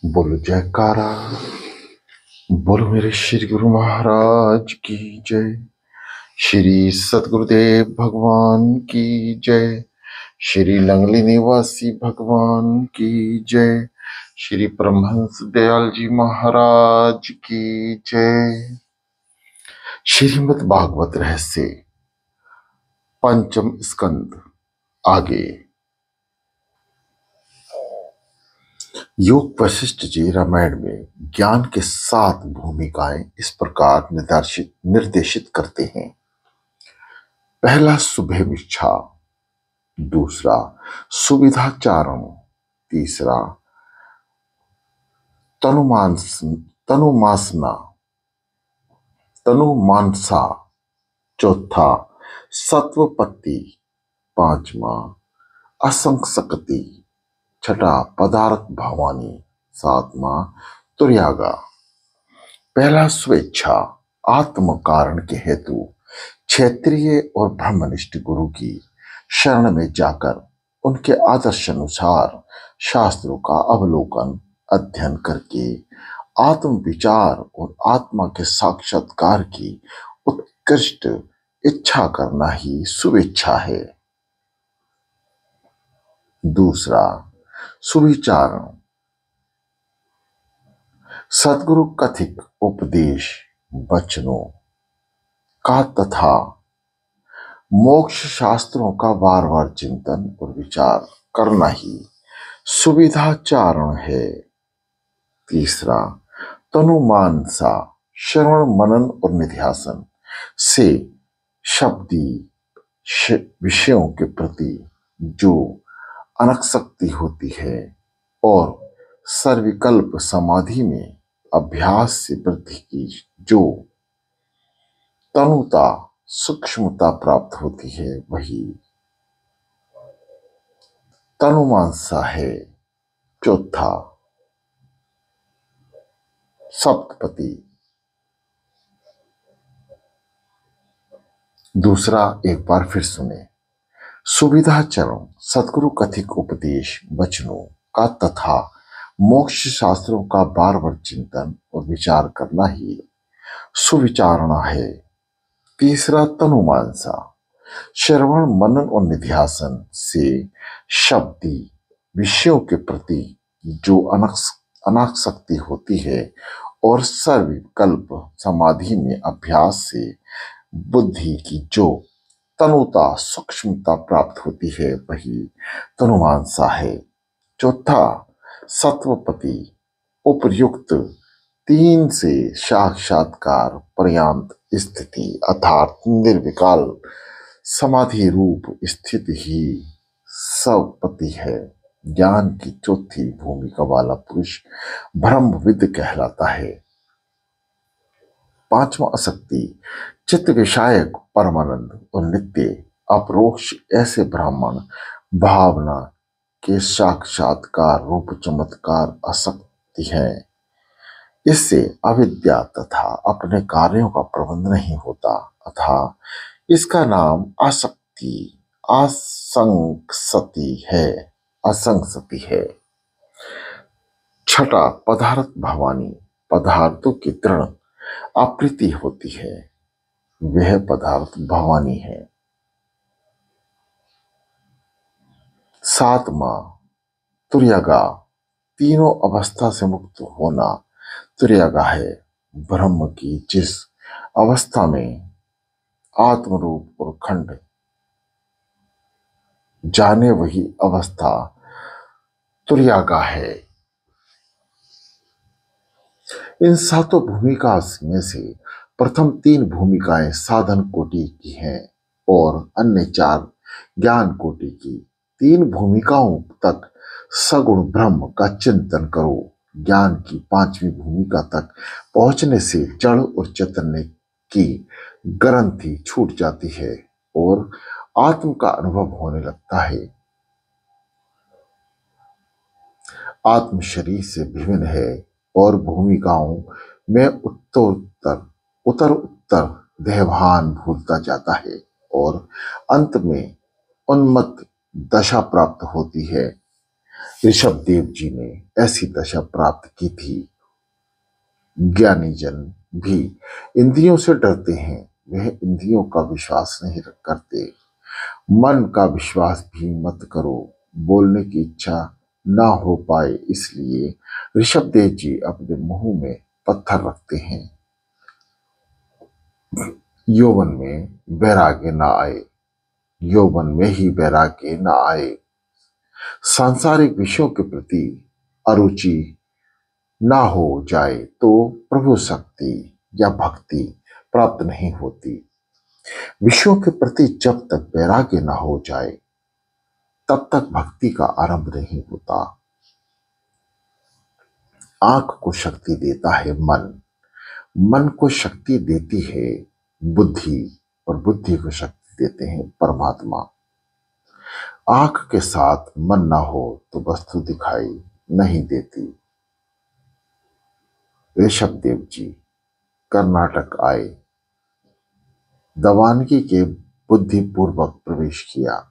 बोलो जयकारा। बोलो मेरे श्री गुरु महाराज की जय। श्री सतगुरुदेव भगवान की जय। श्री लंगली निवासी भगवान की जय। श्री परमहंस दयाल जी महाराज की जय। श्रीमद् भागवत रहस्य पंचम स्कंद आगे। योग वशिष्ठ जी रामायण में ज्ञान के 7 भूमिकाएं इस प्रकार निर्देशित करते हैं। पहला शुभेच्छा, दूसरा सुविधाचारण, तीसरा तनुमासना तनुमानसा, चौथा सत्वपत्ति, पांचवा असंशक्ति, छठा पदार्थ भवानी, सातवां तुर्यागा। पहला स्वेच्छा, आत्म कारण के हेतु क्षेत्रीय और ब्रह्मनिष्ठ गुरु की शरण में जाकर उनके आदर्श अनुसार शास्त्रों का अवलोकन अध्ययन करके आत्म विचार और आत्मा के साक्षात्कार की उत्कृष्ट इच्छा करना ही शुभेच्छा है। दूसरा सुविचारण, सद्गुरु कथित उपदेश वचनों का तथा मोक्ष शास्त्रों का बार बार चिंतन और विचार करना ही सुविधाचारण है। तीसरा तनुमानसा, श्रवण मनन और निध्यासन से शब्दी विषयों के प्रति जो अनासक्ति होती है और सर्विकल्प समाधि में अभ्यास से वृद्धि की जो तनुता सूक्ष्मता प्राप्त होती है वही तनुमानसा है। चौथा सप्तपति। दूसरा एक बार फिर सुने। सुविधाचरण, सद्गुरु कथित उपदेश वचनों का तथा मोक्ष शास्त्रों का बार बार चिंतन और विचार करना ही सुविचारणा है। तीसरा तनुमानसा, श्रवण मनन और निध्यासन से शब्दी विषयों के प्रति जो अनासक्ति होती है और सर्वकल्प समाधि में अभ्यास से बुद्धि की जो तनुता सूक्ष्मता प्राप्त होती है वही तनुमानसा है। चौथा सत्वपति, उपर्युक्त 3 से साक्षात्कार पर्यंत स्थिति अर्थात निर्विकल समाधि रूप स्थिति ही सत्वपति है। ज्ञान की चौथी भूमिका वाला पुरुष ब्रह्मविद कहलाता है। पांचवा आसक्ति, चित्त विषायक परमानंद और नित्य अपरोक्ष ऐसे ब्राह्मण भावना के साक्षात्कार रूप चमत्कार आसक्ति है। इससे अविद्या तथा अपने कार्यों का प्रबंध नहीं होता अतः इसका नाम आसक्ति असंगसति है। छठा पदार्थ भवानी, पदार्थों की दृढ़ अप्रीति होती है वह पदार्थ भवानी है। सातवां तुर्यागा, तीनों अवस्था से मुक्त होना तुर्यागा है। ब्रह्म की जिस अवस्था में आत्मरूप और खंड जाने वही अवस्था तुर्यागा है। इन 7 भूमिका में से प्रथम 3 भूमिकाएं साधन कोटि की हैं और अन्य 4 ज्ञान कोटि की। 3 भूमिकाओं तक सगुण ब्रह्म का चिंतन करो। ज्ञान की 5वीं भूमिका तक पहुंचने से जड़ और चैतन्य की ग्रंथि छूट जाती है और आत्म का अनुभव होने लगता है। आत्म शरीर से भिन्न है और भूमिकाओं में उत्तर देहभान भूलता जाता है और अंत में उन्मत्त दशा प्राप्त होती है। ऋषभ देव जी ने ऐसी दशा प्राप्त की थी। ज्ञानी जन भी इंद्रियों से डरते हैं, वह इंद्रियों का विश्वास नहीं करते। मन का विश्वास भी मत करो, बोलने की इच्छा ना हो पाए इसलिए ऋषभ देव जी अपने मुंह में पत्थर रखते हैं। यौवन में वैराग्य ना आए, यौवन में ही वैराग्य ना आए, सांसारिक विषयों के प्रति अरुचि ना हो जाए तो प्रभु शक्ति या भक्ति प्राप्त नहीं होती। विषयों के प्रति जब तक वैराग्य ना हो जाए तब तक भक्ति का आरंभ नहीं होता। आंख को शक्ति देता है मन, मन को शक्ति देती है बुद्धि, और बुद्धि को शक्ति देते हैं परमात्मा। आंख के साथ मन ना हो तो वस्तु दिखाई नहीं देती। ऋषभ देव जी कर्नाटक आए, दवानगी के बुद्धिपूर्वक प्रवेश किया।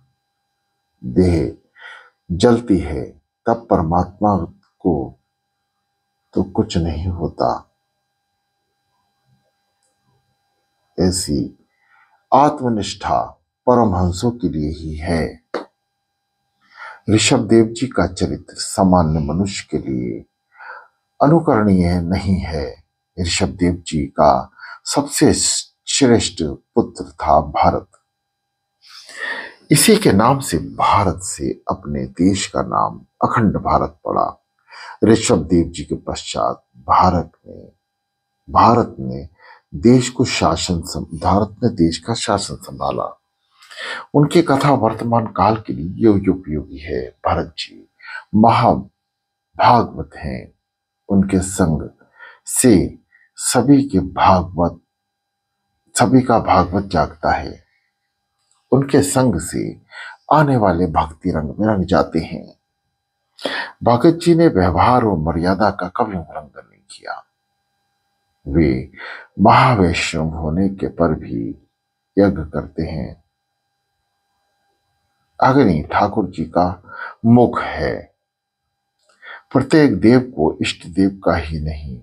देह जलती है तब परमात्मा को तो कुछ नहीं होता। ऐसी आत्मनिष्ठा परमहंसों के लिए ही है। ऋषभ देव जी का चरित्र सामान्य मनुष्य के लिए अनुकरणीय नहीं है। ऋषभ देव जी का सबसे श्रेष्ठ पुत्र था भारत। इसी के नाम से भारत से अपने देश का नाम अखंड भारत पड़ा। ऋषभ देव जी के पश्चात भारत ने देश का शासन संभाला। उनकी कथा वर्तमान काल के लिए उपयोगी है। भरत जी महाभागवत हैं। उनके संग से सभी का भागवत जागता है। उनके संग से आने वाले भक्ति रंग में रंग जाते हैं। भगत जी ने व्यवहार और मर्यादा का कभी उल्लंघन नहीं किया। वे महावैष्णव होने के पर भी यज्ञ करते हैं। अग्नि ठाकुर जी का मुख है। प्रत्येक देव को इष्ट देव का ही नहीं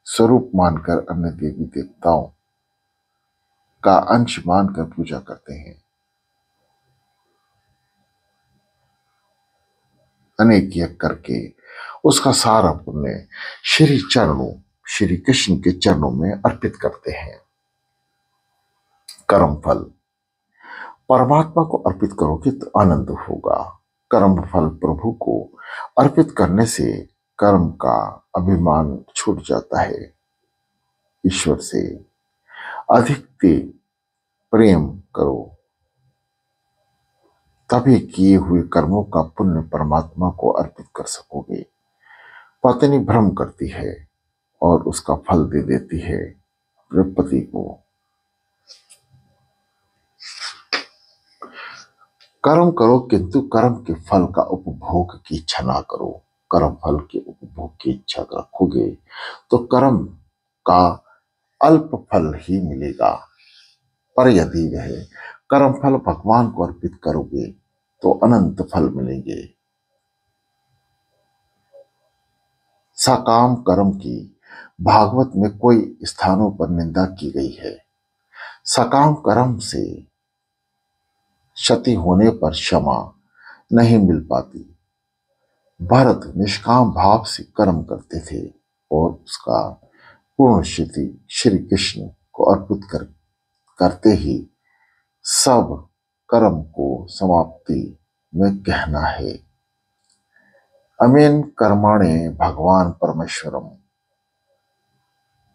स्वरूप मानकर अन्य देवी देवताओं का अंश मानकर पूजा करते हैं। अनेक यज्ञ करके उसका सारा पुण्य श्री कृष्ण के चरणों में अर्पित करते हैं। कर्म फल परमात्मा को अर्पित करोगे तो आनंद होगा। कर्म फल प्रभु को अर्पित करने से कर्म का अभिमान छूट जाता है। ईश्वर से अधिक प्रेम करो, तभी किए हुए कर्मों का पुण्य परमात्मा को अर्पित कर सकोगे। पत्नी भ्रम करती है और उसका फल दे देती है अपने पति को। कर्म करो किंतु कर्म के फल का उपभोग की इच्छा ना करो। कर्म फल के उपभोग की इच्छा रखोगे तो कर्म का अल्प फल ही मिलेगा। पर यदि वह कर्म फल भगवान को अर्पित करोगे तो अनंत फल मिलेंगे। सकाम कर्म की भागवत में कई स्थानों पर निंदा की गई है। सकाम कर्म से क्षति होने पर क्षमा नहीं मिल पाती। भरत निष्काम भाव से कर्म करते थे और उसका पूर्ण क्षति श्री कृष्ण को अर्पित करते ही सब कर्म को समाप्ति में कहना है। अमेन कर्माणे भगवान परमेश्वरम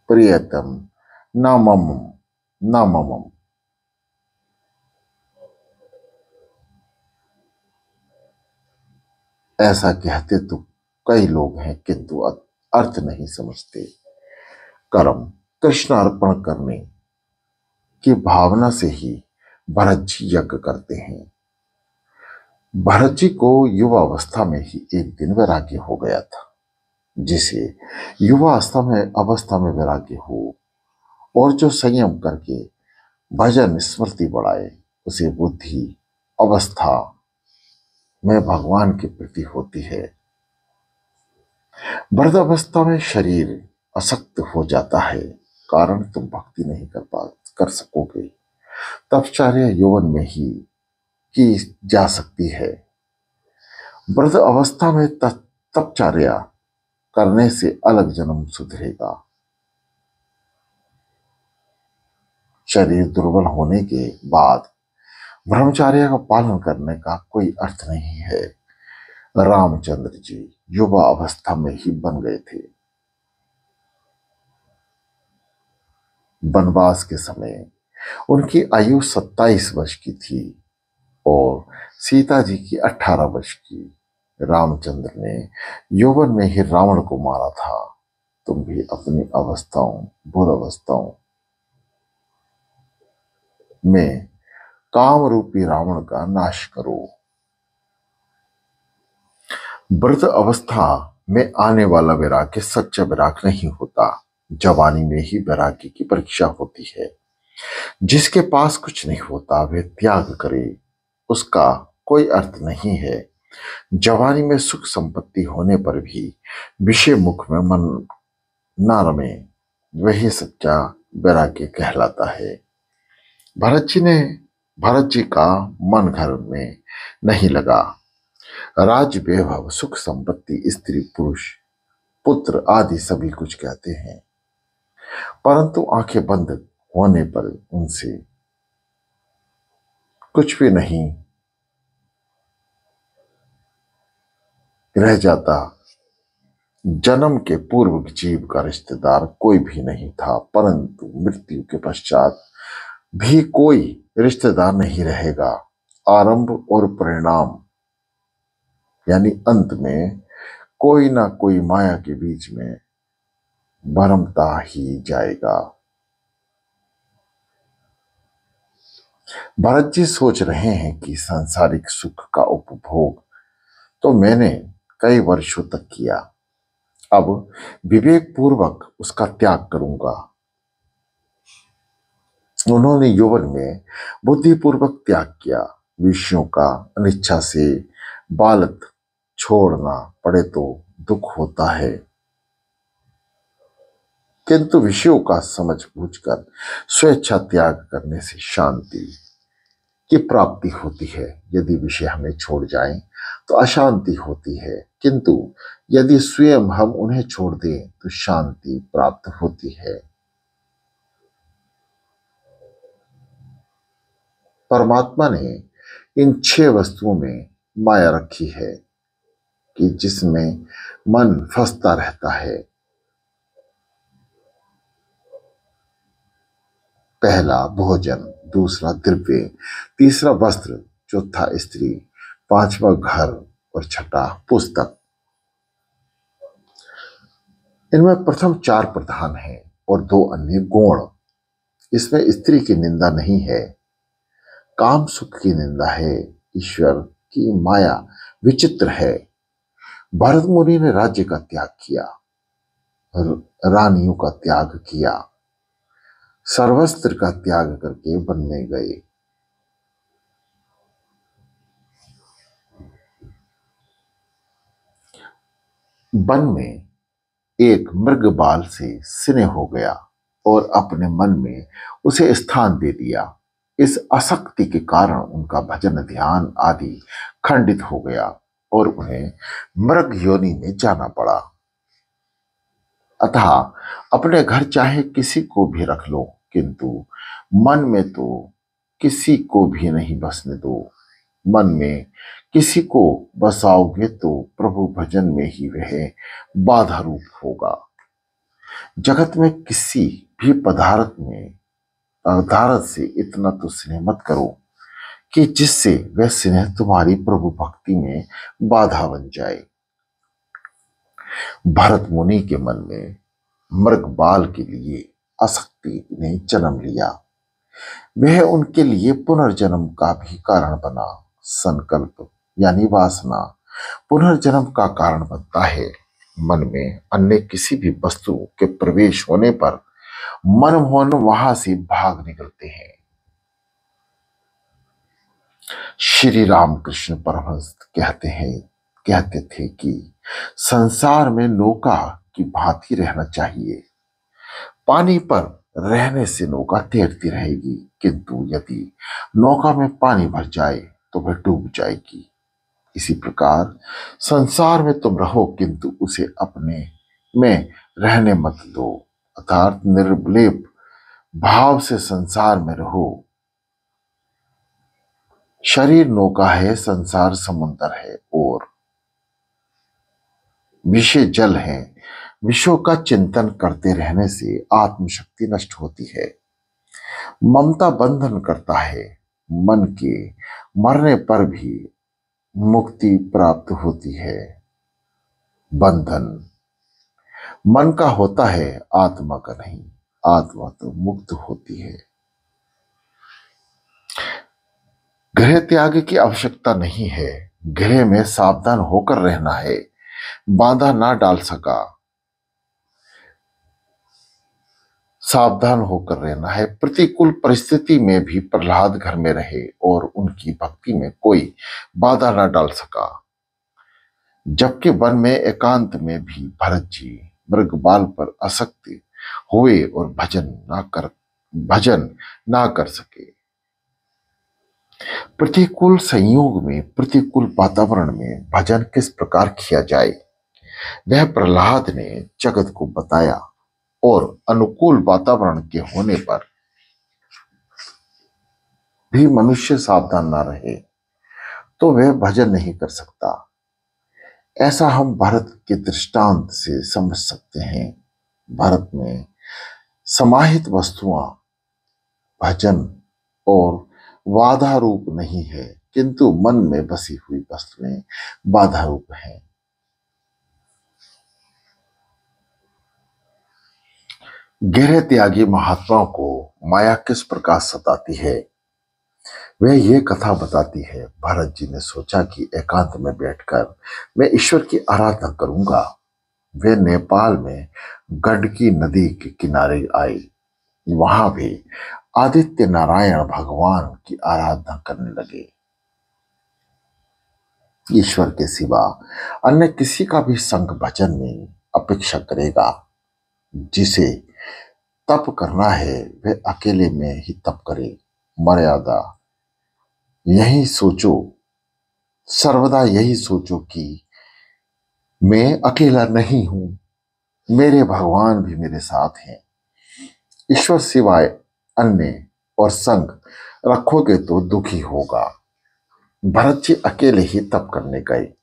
प्रियतम न मम। ऐसा कहते तो कई लोग हैं किंतु अर्थ नहीं समझते। कर्म कृष्ण अर्पण करने की भावना से ही भरत जी यज्ञ करते हैं। भरत जी को युवा अवस्था में ही एक दिन वैराग्य हो गया था। जिसे युवा अवस्था में वैराग्य हो और जो संयम करके भजन स्मृति बढ़ाए उसे बुद्धि अवस्था में भगवान के प्रति होती है। वृद्धावस्था में शरीर अशक्त हो जाता है, कारण तुम भक्ति नहीं कर सकोगे। तपश्चर्या यौवन में ही की जा सकती है। वृद्ध अवस्था में तपश्चर्या करने से अलग जन्म सुधरेगा। शरीर दुर्बल होने के बाद ब्रह्मचर्य का पालन करने का कोई अर्थ नहीं है। रामचंद्र जी युवा अवस्था में ही बन गए थे। वनवास के समय उनकी आयु 27 वर्ष की थी और सीता जी की 18 वर्ष की। रामचंद्र ने यौवन में ही रावण को मारा था। तुम भी अपनी अवस्थाओं, बुरावस्थाओं में काम रूपी रावण का नाश करो। वृद्ध अवस्था में आने वाला वैराग्य सच्चा वैराग्य नहीं होता। जवानी में ही वैराग्य की परीक्षा होती है। जिसके पास कुछ नहीं होता वह त्याग करे, उसका कोई अर्थ नहीं है। जवानी में सुख संपत्ति होने पर भी विषय मुख में मन न रमे, वही सच्चा वैराग्य कहलाता है। भरत जी का मन घर में नहीं लगा। राज वैभव, सुख संपत्ति, स्त्री पुरुष, पुत्र आदि सभी कुछ कहते हैं, परंतु आंखें बंद होने पर उनसे कुछ भी नहीं रह जाता। जन्म के पूर्व जीव का रिश्तेदार कोई भी नहीं था, परंतु मृत्यु के पश्चात भी कोई रिश्तेदार नहीं रहेगा। आरंभ और परिणाम यानी अंत में कोई ना कोई माया के बीच में भरमता ही जाएगा। भरत जी सोच रहे हैं कि सांसारिक सुख का उपभोग तो मैंने कई वर्षों तक किया, अब विवेक पूर्वक उसका त्याग करूंगा। उन्होंने यौवन में बुद्धिपूर्वक त्याग किया। विषयों का अनिच्छा से बालक छोड़ना पड़े तो दुख होता है, किंतु विषयों का समझ बूझकर स्वेच्छा त्याग करने से शांति की प्राप्ति होती है। यदि विषय हमें छोड़ जाएं तो अशांति होती है, किंतु यदि स्वयं हम उन्हें छोड़ दें तो शांति प्राप्त होती है। परमात्मा ने इन 6 वस्तुओं में माया रखी है कि जिसमें मन फंसता रहता है। पहला भोजन, दूसरा द्रव्य, तीसरा वस्त्र, चौथा स्त्री, पांचवा घर और छठा पुस्तक। इनमें प्रथम 4 प्रधान हैं और 2 अन्य गौण। इसमें स्त्री की निंदा नहीं है, काम सुख की निंदा है। ईश्वर की माया विचित्र है। भरत मुनि ने राज्य का त्याग किया, रानियों का त्याग किया, सर्वस्त्र का त्याग करके वन में गए। वन में एक मृग बाल से स्नेह हो गया और अपने मन में उसे स्थान दे दिया। इस आसक्ति के कारण उनका भजन ध्यान आदि खंडित हो गया और उन्हें मृग योनि में जाना पड़ा। अतः अपने घर चाहे किसी को भी रख लो, किंतु मन में तो किसी को भी नहीं बसने दो। मन में किसी को बसाओगे तो प्रभु भजन में ही वह बाधा रूप होगा। जगत में किसी भी पदार्थ से इतना तो स्नेह मत करो कि जिससे वह स्नेह तुम्हारी प्रभु भक्ति में बाधा बन जाए। भरत मुनि के मन में मृग बाल के लिए आसक्ति ने जन्म लिया। वह उनके लिए पुनर्जन्म का भी कारण बना। संकल्प यानी वासना पुनर्जन्म का कारण बनता है। मन में अन्य किसी भी वस्तु के प्रवेश होने पर मनमोहन वहां से भाग निकलते हैं। श्री रामकृष्ण परमहंस कहते थे कि संसार में नौका की भांति रहना चाहिए। पानी पर रहने से नौका तैरती रहेगी, किंतु यदि नौका में पानी भर जाए तो वह डूब जाएगी। इसी प्रकार संसार में तुम रहो, किंतु उसे अपने में रहने मत दो, अर्थात निर्लेप भाव से संसार में रहो। शरीर नौका है, संसार समुद्र है और विषय जल है। विषयों का चिंतन करते रहने से आत्मशक्ति नष्ट होती है। ममता बंधन करता है। मन के मरने पर भी मुक्ति प्राप्त होती है। बंधन मन का होता है, आत्मा का नहीं। आत्मा तो मुक्त होती है। गृह त्याग की आवश्यकता नहीं है। गृह में सावधान होकर रहना है। बाधा ना डाल सका, सावधान होकर रहना है। प्रतिकूल परिस्थिति में भी प्रहलाद घर में रहे और उनकी भक्ति में कोई बाधा ना डाल सका। जबकि वन में एकांत में भी भरत जी मृगबाल पर आसक्त हुए और भजन ना कर सके। प्रतिकूल संयोग में, प्रतिकूल वातावरण में भजन किस प्रकार किया जाए, वह प्रहलाद ने जगत को बताया। और अनुकूल वातावरण के होने पर भी मनुष्य सावधान ना रहे तो वह भजन नहीं कर सकता। ऐसा हम भारत के दृष्टांत से समझ सकते हैं। भारत में समाहित वस्तुआं भजन और बाधा रूप नहीं है, किंतु मन में बसी हुई वस्तुएं बाधा रूप हैं। गहरे त्यागी महात्माओं को माया किस प्रकार सताती है, वह ये कथा बताती है। भरत जी ने सोचा कि एकांत में बैठकर मैं ईश्वर की आराधना करूंगा। वे नेपाल में गंडकी नदी के किनारे आए। वहां भी आदित्य नारायण भगवान की आराधना करने लगे। ईश्वर के सिवा अन्य किसी का भी संग भजन में अपेक्षा करेगा। जिसे तप करना है वह अकेले में ही तप करे। मर्यादा यही सोचो, सर्वदा यही सोचो कि मैं अकेला नहीं हूं, मेरे भगवान भी मेरे साथ हैं। ईश्वर सिवाय अन्य और संग रखोगे तो दुखी होगा। भरत जी अकेले ही तप करने गए।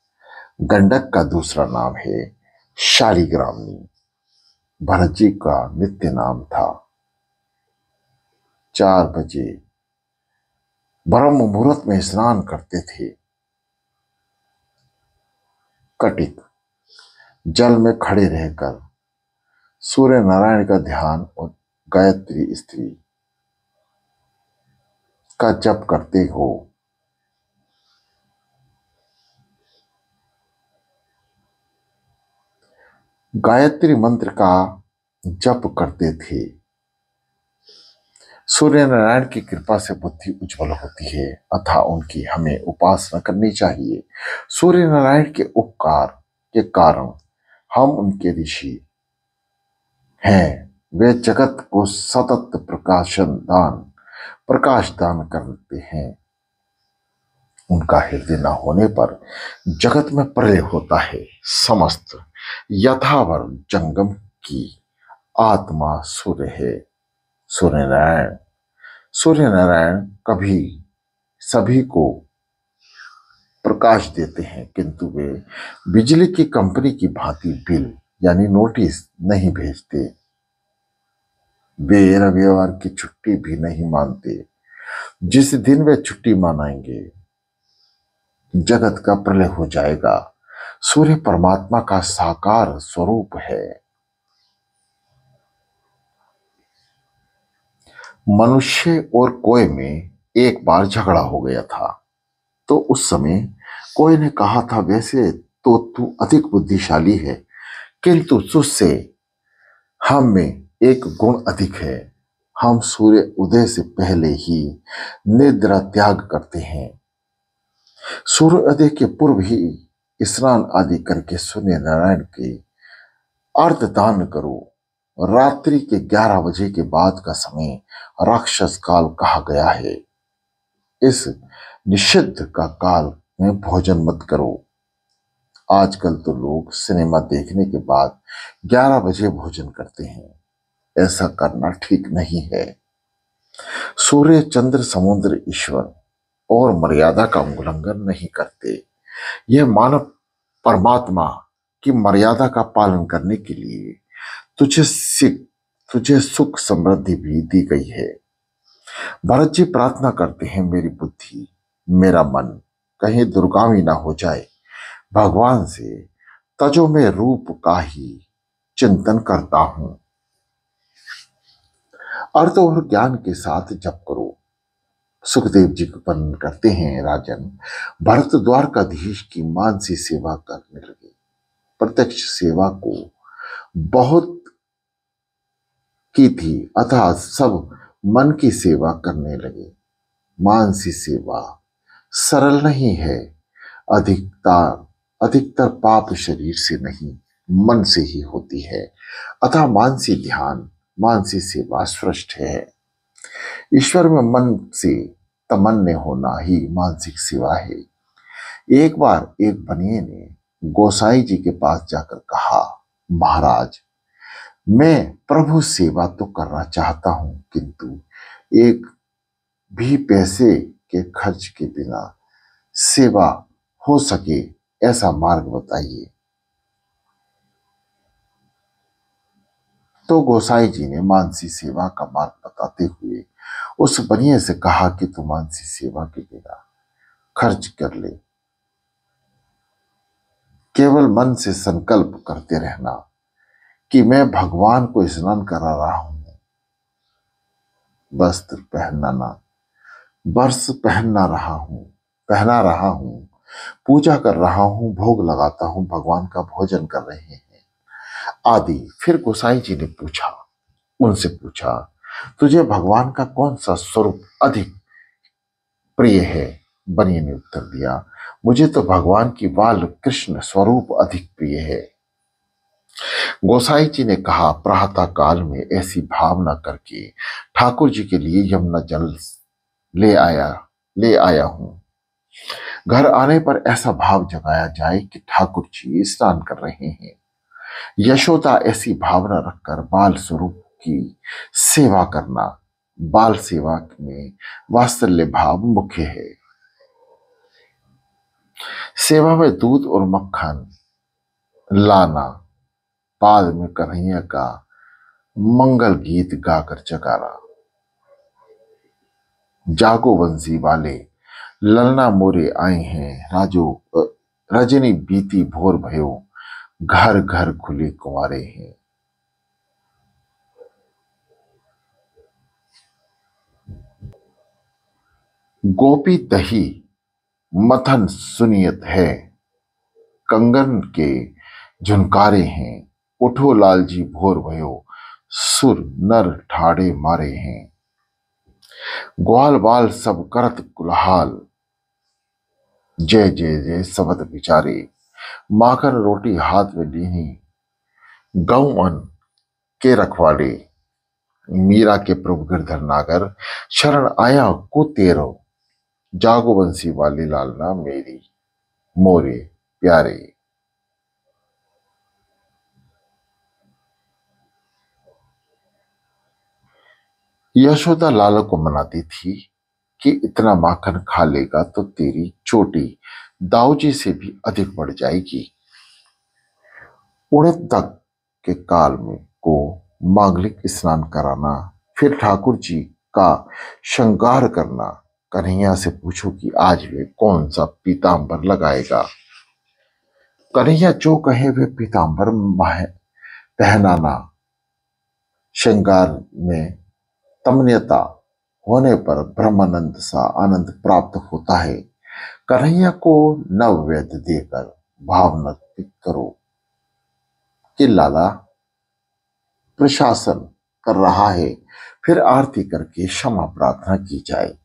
गंडक का दूसरा नाम है शालिग्रामनी। भरत जी का नित्य नाम था 4 बजे ब्रह्म मुहूर्त में स्नान करते थे। कटिक जल में खड़े रहकर सूर्य नारायण का ध्यान और गायत्री स्त्री का जप करते हो। गायत्री मंत्र का जप करते थे। सूर्य नारायण की कृपा से बुद्धि उज्जवल होती है, अतः उनकी हमें उपासना करनी चाहिए। सूर्य नारायण के उपकार के कारण हम उनके ऋषि हैं। वे जगत को सतत प्रकाश दान करते हैं। उनका हृदय न होने पर जगत में प्रलय होता है। समस्त यथावर जंगम की आत्मा सूर्य है। सूर्य नारायण कभी सभी को प्रकाश देते हैं, किंतु वे बिजली की कंपनी की भांति बिल यानी नोटिस नहीं भेजते। वे रविवार की छुट्टी भी नहीं मानते। जिस दिन वे छुट्टी मनाएंगे जगत का प्रलय हो जाएगा। सूर्य परमात्मा का साकार स्वरूप है। मनुष्य और कोय में एक बार झगड़ा हो गया था। तो उस समय कोय ने कहा था, वैसे तो तू अधिक बुद्धिशाली है, किंतु तुझसे हम में एक गुण अधिक है। हम सूर्य उदय से पहले ही निद्रा त्याग करते हैं। सूर्योदय के पूर्व ही स्नान आदि करके सूर्य नारायण के अर्घदान करो। रात्रि के 11 बजे के बाद का समय राक्षस काल कहा गया है। इस निषिद्ध का काल में भोजन मत करो। आजकल तो लोग सिनेमा देखने के बाद 11 बजे भोजन करते हैं। ऐसा करना ठीक नहीं है। सूर्य, चंद्र, समुद्र, ईश्वर और मर्यादा का उल्लंघन नहीं करते। यह मानव परमात्मा की मर्यादा का पालन करने के लिए तुझे सुख समृद्धि भी दी गई है। भरत जी प्रार्थना करते हैं, मेरी बुद्धि, मेरा मन कहीं दुर्गामी ना हो जाए। भगवान से तजो में रूप का ही चिंतन करता हूं। अर्थ और ज्ञान के साथ जप करो। सुखदेव जी को वर्णन करते हैं, राजन, भरत द्वारकाधीश की मानसी सेवा करने लगे। प्रत्यक्ष सेवा को बहुत की थी, अतः सब मन की सेवा करने लगे। मानसी सेवा सरल नहीं है। अधिकतर पाप शरीर से नहीं, मन से ही होती है। अतः मानसी ध्यान, मानसी सेवा श्रेष्ठ है। ईश्वर में मन से तमन्य होना ही मानसिक सेवा है। एक बार एक बनिए ने गोसाई जी के पास जाकर कहा, महाराज, मैं प्रभु सेवा तो करना चाहता हूं, किंतु एक भी पैसे के खर्च के बिना सेवा हो सके ऐसा मार्ग बताइए। तो गोसाई जी ने मानसी सेवा का मार्ग बताते हुए उस बनिए से कहा कि तू मानसी सेवा के बिना खर्च कर ले। केवल मन से संकल्प करते रहना कि मैं भगवान को स्नान करा रहा हूं, वस्त्र पहना रहा हूं, पूजा कर रहा हूं, भोग लगाता हूं, भगवान का भोजन कर रहे हैं आदि। फिर गोसाई जी ने उनसे पूछा, तुझे भगवान का कौन सा स्वरूप अधिक प्रिय है? बनिए ने उत्तर दिया, मुझे तो भगवान की बाल कृष्ण स्वरूप अधिक प्रिय है। गोसाई जी ने कहा, प्रातः काल में ऐसी भावना करके ठाकुर जी के लिए यमुना जल ले आया हूं। घर आने पर ऐसा भाव जगाया जाए कि ठाकुर जी स्नान कर रहे हैं। यशोदा ऐसी भावना रखकर बाल स्वरूप की सेवा करना। बाल सेवा में वात्सल्य भाव मुख्य है। सेवा में दूध और मक्खन लाना, बाद में कन्हैया का मंगल गीत गाकर जगाना। जागो बंसी वाले, ललना मोरे आए हैं, रजनी बीती भोर भयो, घर घर खुले कुंवारे हैं। गोपी दही मथन सुनियत है, कंगन के झुनकारे हैं। उठो लाल जी भोर भयो, सुर नर ठाड़े मारे हैं। ग्वाल बाल सब करत कुलहाल, जय जय जय सबद बिचारे। माखन रोटी हाथ में लीनी, गौ अन के रखवाड़े। मीरा के प्रभु गिरधर नागर, शरण आया को तेरो। जागो बंसी वाली लालना मेरी मोरे प्यारे। यशोदा लाल को मनाती थी कि इतना माखन खा लेगा तो तेरी चोटी दाऊजी से भी अधिक बढ़ जाएगी। उड़द तक के काल में को मांगलिक स्नान कराना, फिर ठाकुर जी का श्रृंगार करना। कन्हैया से पूछो कि आज वे कौन सा पीतांबर लगाएगा। कन्हैया जो कहे वे पीतांबर पहनाना। श्रृंगार में तमन्यता होने पर ब्रह्मानंद सा आनंद प्राप्त होता है। कन्हैया को नववेद देकर भावना करो कि लाला प्रशासन कर रहा है, फिर आरती करके क्षमा प्रार्थना की जाए।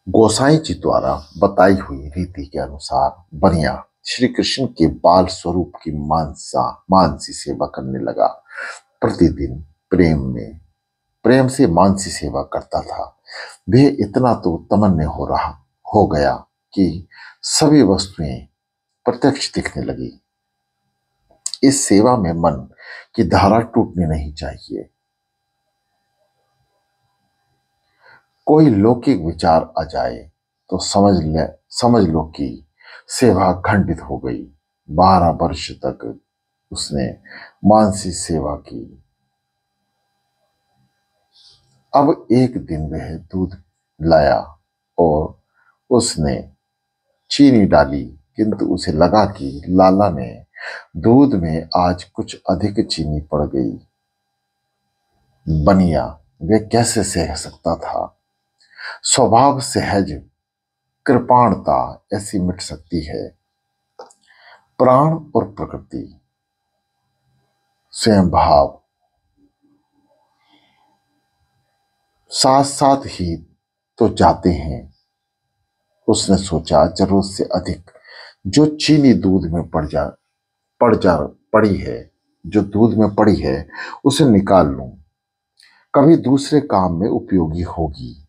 गोसाई जी द्वारा बताई हुई रीति के अनुसार बनिया श्री कृष्ण के बाल स्वरूप की मानसी सेवा करने लगा। प्रतिदिन प्रेम से मानसी सेवा करता था। वह इतना तो तमन्य हो गया कि सभी वस्तुएं प्रत्यक्ष दिखने लगी। इस सेवा में मन की धारा टूटनी नहीं चाहिए। कोई लौकिक विचार आ जाए तो समझ लो कि सेवा खंडित हो गई। 12 वर्ष तक उसने मानसी सेवा की। अब एक दिन वह दूध लाया और उसने चीनी डाली, किंतु उसे लगा कि लाला ने दूध में आज कुछ अधिक चीनी पड़ गई। बनिया वह कैसे सह सकता था। स्वभाव सहज कृपाणता ऐसी मिट सकती है। प्राण और प्रकृति स्वयं भाव साथ साथ ही तो जाते हैं। उसने सोचा जरूरत से अधिक जो चीनी दूध में पड़ी है, जो दूध में पड़ी है उसे निकाल लूं, कभी दूसरे काम में उपयोगी होगी।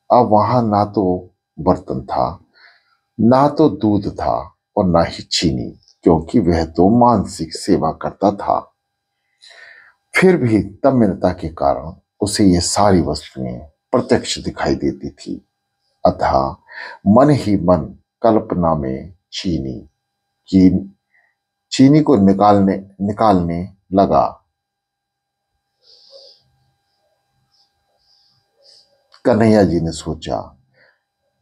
अब वहां ना तो बर्तन था, ना तो दूध था और ना ही चीनी, क्योंकि वह तो मानसिक सेवा करता था। फिर भी तन्मयता के कारण उसे ये सारी वस्तुएं प्रत्यक्ष दिखाई देती थी। अतः मन ही मन कल्पना में की चीनी को निकालने लगा। कन्हैया जी ने सोचा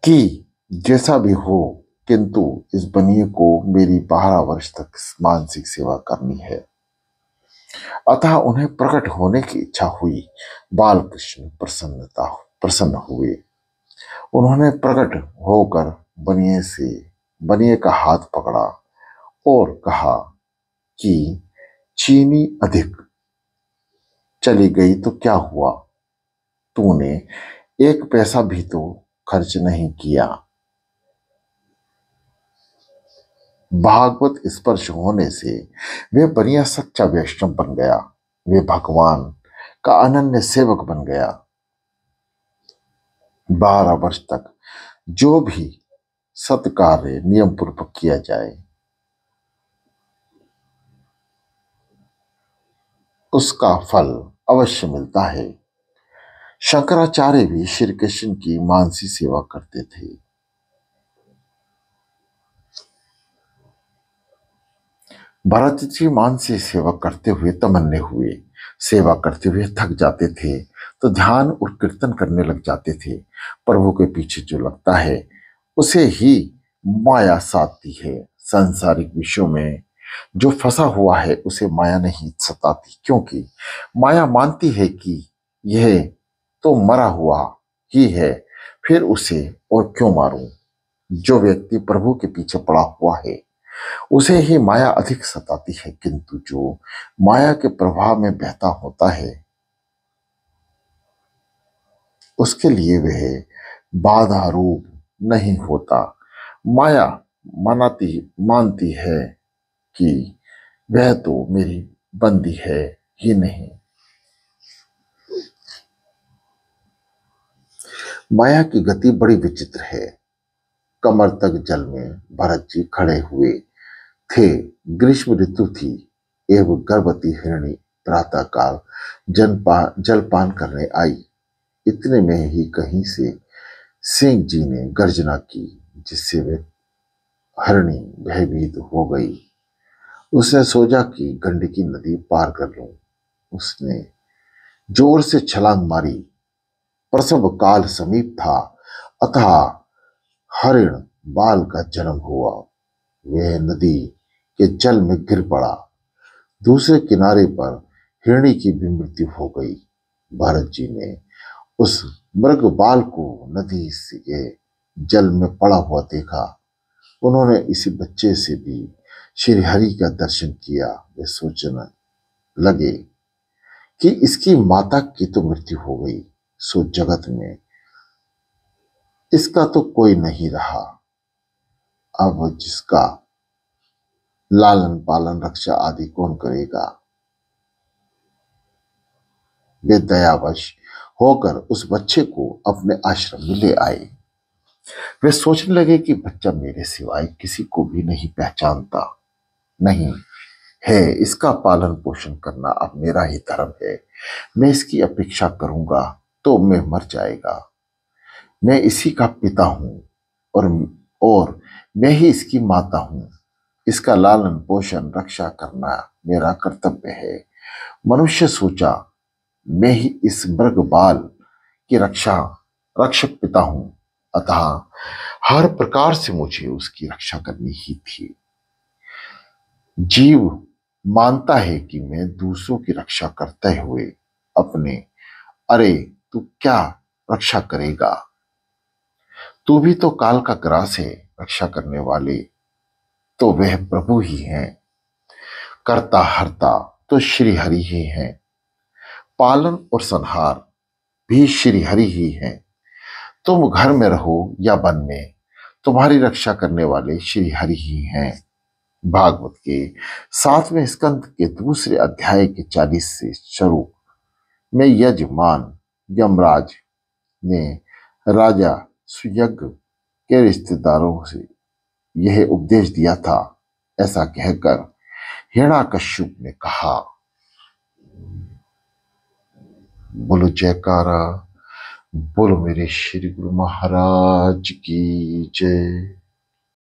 कि जैसा भी हो, किंतु इस बनिए को मेरी 12 वर्ष तक मानसिक सेवा करनी है। अतः उन्हें प्रकट होने की इच्छा हुई। बाल कृष्ण प्रसन्न हुए। उन्होंने प्रकट होकर बनिए का हाथ पकड़ा और कहा कि चीनी अधिक चली गई तो क्या हुआ, तूने 1 पैसा भी तो खर्च नहीं किया। भागवत स्पर्श होने से वे बनिया सच्चा वैष्णव बन गया। वे भगवान का अनन्य सेवक बन गया। 12 वर्ष तक जो भी सत्कार्य नियम पूर्वक किया जाए उसका फल अवश्य मिलता है। शंकराचार्य भी श्री कृष्ण की मानसी सेवा करते थे। भरत जी मानसी सेवा करते हुए तमन्ने हुए। सेवा करते हुए थक जाते थे तो ध्यान और कीर्तन करने लग जाते थे। प्रभु के पीछे जो लगता है उसे ही माया साधती है। सांसारिक विषयों में जो फंसा हुआ है उसे माया नहीं सताती, क्योंकि माया मानती है कि यह तो मरा हुआ ही है, फिर उसे और क्यों मारूं। जो व्यक्ति प्रभु के पीछे पड़ा हुआ है उसे ही माया अधिक सताती है, किंतु जो माया के प्रभाव में बहता होता है उसके लिए वह बाधा रूप नहीं होता। माया मानती है कि वह तो मेरी बंदी है ही नहीं। माया की गति बड़ी विचित्र है। कमर तक जल में भरत जी खड़े हुए थे। ग्रीष्म ऋतु थी एवं गर्भवती हिरणी प्रातःकाल जलपान करने आई। इतने में ही कहीं से सिंह जी ने गर्जना की, जिससे वे हरणी भयभीत हो गई। उसने सोचा कि गंडकी नदी पार कर लूं। उसने जोर से छलांग मारी। प्रसव काल समीप था, अतः हरिण बाल का जन्म हुआ। वह नदी के जल में गिर पड़ा। दूसरे किनारे पर हिरणी की भी मृत्यु हो गई। भरत जी ने उस मृग बाल को नदी के जल में पड़ा हुआ देखा। उन्होंने इसी बच्चे से भी श्री हरि का दर्शन किया। वे सोचने लगे कि इसकी माता की तो मृत्यु हो गई, सो जगत में इसका तो कोई नहीं रहा, अब जिसका लालन पालन रक्षा आदि कौन करेगा। वे दयावश होकर उस बच्चे को अपने आश्रम में ले आए। वे सोचने लगे कि बच्चा मेरे सिवाय किसी को भी नहीं पहचानता, नहीं है, इसका पालन पोषण करना अब मेरा ही धर्म है। मैं इसकी अपेक्षा करूंगा तो मैं मर जाएगा। मैं इसी का पिता हूं और और मैं ही इसकी माता हूं। इसका लालन पोषण रक्षा करना मेरा कर्तव्य है। मनुष्य सोचा, मैं ही इस मृग बाल की रक्षक पिता हूं, अतः हर प्रकार से मुझे उसकी रक्षा करनी ही थी। जीव मानता है कि मैं दूसरों की रक्षा करते हुए अपने, अरे तू क्या रक्षा करेगा, तू भी तो काल का ग्रास है। रक्षा करने वाले तो वह प्रभु ही हैं, करता हरता तो श्री हरि ही हैं, पालन और संहार भी श्री हरि ही हैं। तुम घर में रहो या वन में, तुम्हारी रक्षा करने वाले श्री हरि ही हैं। भागवत के 7वें स्कंद के दूसरे अध्याय के 40 से शुरू में यजमान यमराज ने राजा सुयज्ञ के रिश्तेदारों से यह उपदेश दिया था। ऐसा कहकर हिरण्यकश्यप ने कहा, बोलो जयकारा, बोलो मेरे श्री गुरु महाराज की जय।